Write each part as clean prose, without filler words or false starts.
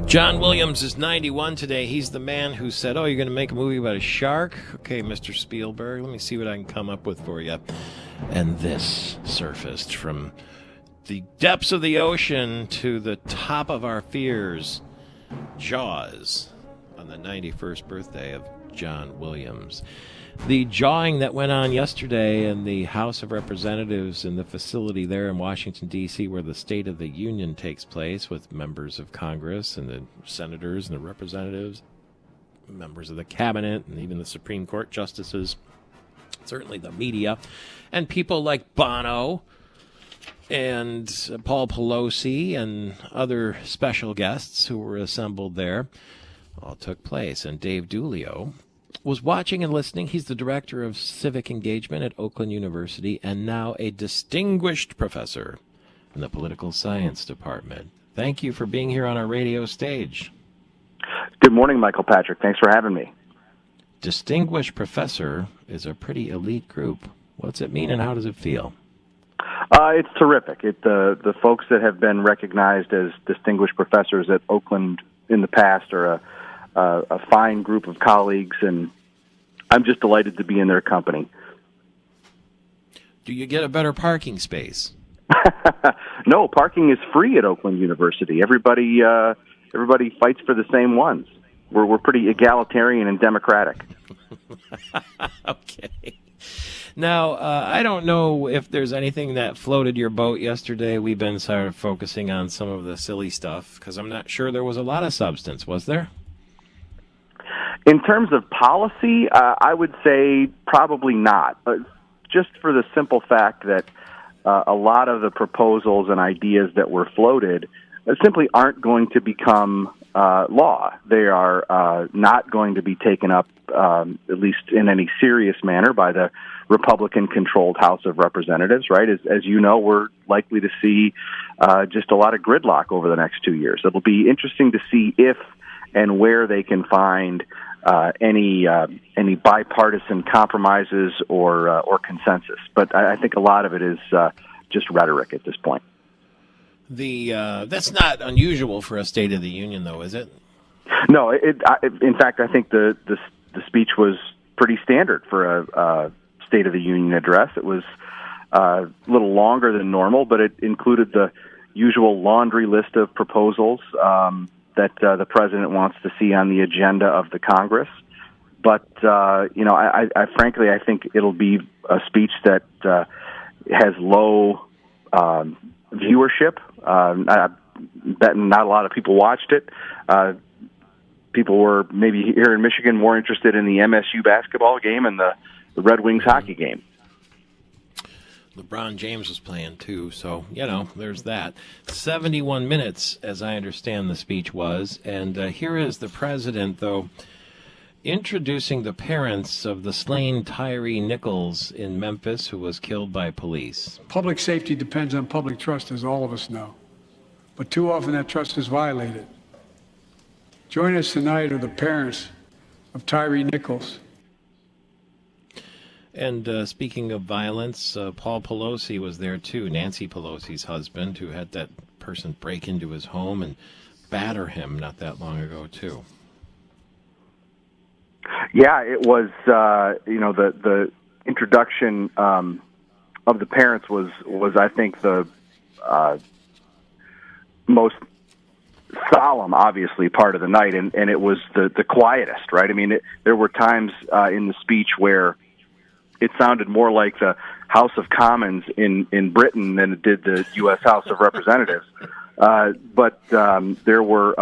John Williams is 91 today. He's the man who said, you're going to make a movie about a shark? Okay, Mr. Spielberg, let me see what I can come up with for you. And this surfaced from the depths of the ocean to the top of our fears. Jaws, on the 91st birthday of John Williams. The jawing that went on yesterday in the House of Representatives in the facility there in Washington, D.C., where the State of the Union takes place with members of Congress and the senators and the representatives, members of the cabinet, and even the Supreme Court justices, certainly the media, and people like Bono and Paul Pelosi and other special guests who were assembled there, all took place. And Dave Dulio was watching and listening. He's the director of civic engagement at Oakland University and now a distinguished professor in the political science department. Thank you for being here on our radio stage. Good morning, Michael Patrick. Thanks for having me. Distinguished professor is a pretty elite group. What's it mean and how does it feel? It's terrific. The folks that have been recognized as distinguished professors at Oakland in the past are a fine group of colleagues, and I'm just delighted to be in their company. Do you get a better parking space? No, parking is free at Oakland University. Everybody fights for the same ones. We're pretty egalitarian and democratic. Okay. Now, I don't know if there's anything that floated your boat yesterday. We've been sort of focusing on some of the silly stuff because I'm not sure there was a lot of substance, was there? In terms of policy, I would say probably not, just for the simple fact that a lot of the proposals and ideas that were floated simply aren't going to become law. They are not going to be taken up, at least in any serious manner, by the Republican-controlled House of Representatives, right? As you know, we're likely to see just a lot of gridlock over the next 2 years. It'll be interesting to see if and where they can find any bipartisan compromises or consensus. But I think a lot of it is just rhetoric at this point. That's not unusual for a State of the Union, though, is it? No. In fact, I think the speech was pretty standard for a State of the Union address. It was a little longer than normal, but it included the usual laundry list of proposals that the president wants to see on the agenda of the Congress. But, I frankly, I think it'll be a speech that has low viewership. I bet not a lot of people watched it. People were maybe here in Michigan more interested in the MSU basketball game and the Red Wings hockey game. LeBron James was playing, too, so, there's that. 71 minutes, as I understand the speech was, and here is the president, though, introducing the parents of the slain Tyree Nichols in Memphis, who was killed by police. Public safety depends on public trust, as all of us know, but too often that trust is violated. Join us tonight are the parents of Tyree Nichols. And speaking of violence, Paul Pelosi was there, too, Nancy Pelosi's husband, who had that person break into his home and batter him not that long ago, too. Yeah, it was, the introduction of the parents was I think, the most solemn, obviously, part of the night, and it was the quietest, right? I mean, there were times in the speech where it sounded more like the House of Commons in Britain than it did the U.S. House of Representatives. But there were,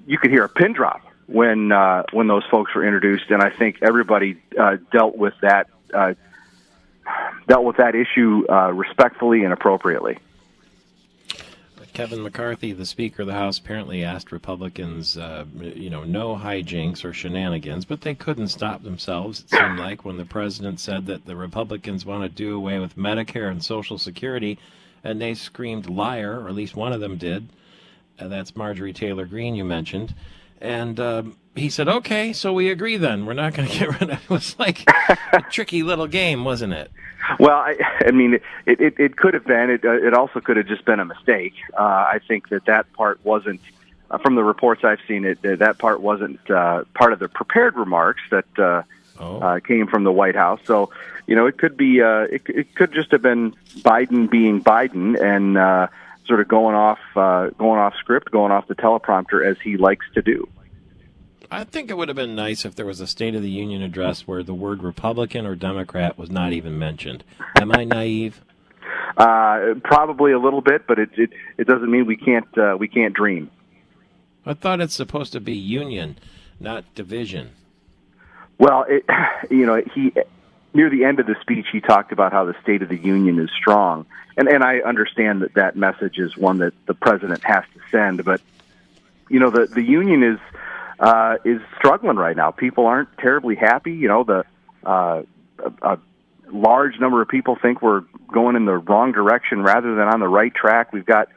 you could hear a pin drop when those folks were introduced, and I think everybody dealt with that issue respectfully and appropriately. Kevin McCarthy, the Speaker of the House, apparently asked Republicans, no hijinks or shenanigans, but they couldn't stop themselves, it seemed like, when the president said that the Republicans want to do away with Medicare and Social Security, and they screamed liar, or at least one of them did. That's Marjorie Taylor Greene you mentioned. And he said, okay, so we agree then. We're not going to get rid of it. It was like a tricky little game, wasn't it? Well, I mean, it could have been. It also could have just been a mistake. I think that part wasn't from the reports I've seen, that part wasn't part of the prepared remarks that came from the White House. So, it could be it could just have been Biden being Biden and sort of going off script, going off the teleprompter as he likes to do. I think it would have been nice if there was a State of the Union address where the word Republican or Democrat was not even mentioned. Am I naive? Probably a little bit, but it doesn't mean we can't dream. I thought it's supposed to be union, not division. Well, he near the end of the speech, he talked about how the State of the Union is strong, and I understand that message is one that the president has to send. But the union is struggling right now. People aren't terribly happy. A large number of people think we're going in the wrong direction rather than on the right track. We've got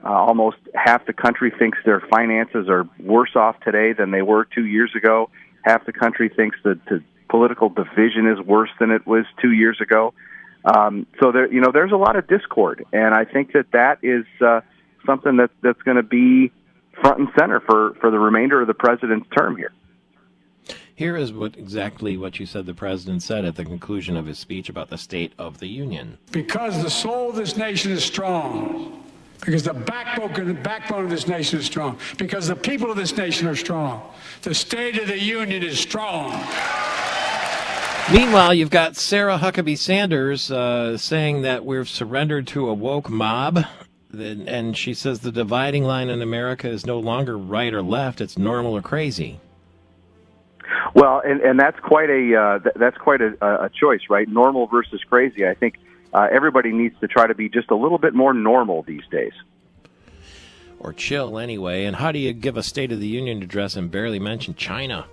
almost half the country thinks their finances are worse off today than they were 2 years ago. Half the country thinks that the political division is worse than it was 2 years ago. So there's a lot of discord, and I think that is something that's going to be front and center for the remainder of the president's term here. Here is exactly what you said the president said at the conclusion of his speech about the State of the Union. Because the soul of this nation is strong, because the backbone of this nation is strong, because the people of this nation are strong, the State of the Union is strong. Meanwhile, you've got Sarah Huckabee Sanders saying that we've surrendered to a woke mob. And she says the dividing line in America is no longer right or left; it's normal or crazy. Well, and that's quite a choice, right? Normal versus crazy. I think everybody needs to try to be just a little bit more normal these days, or chill anyway. And how do you give a State of the Union address and barely mention China?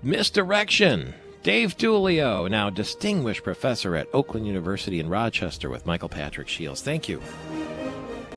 Misdirection. Dave Giulio, now distinguished professor at Oakland University in Rochester with Michael Patrick Shields. Thank you.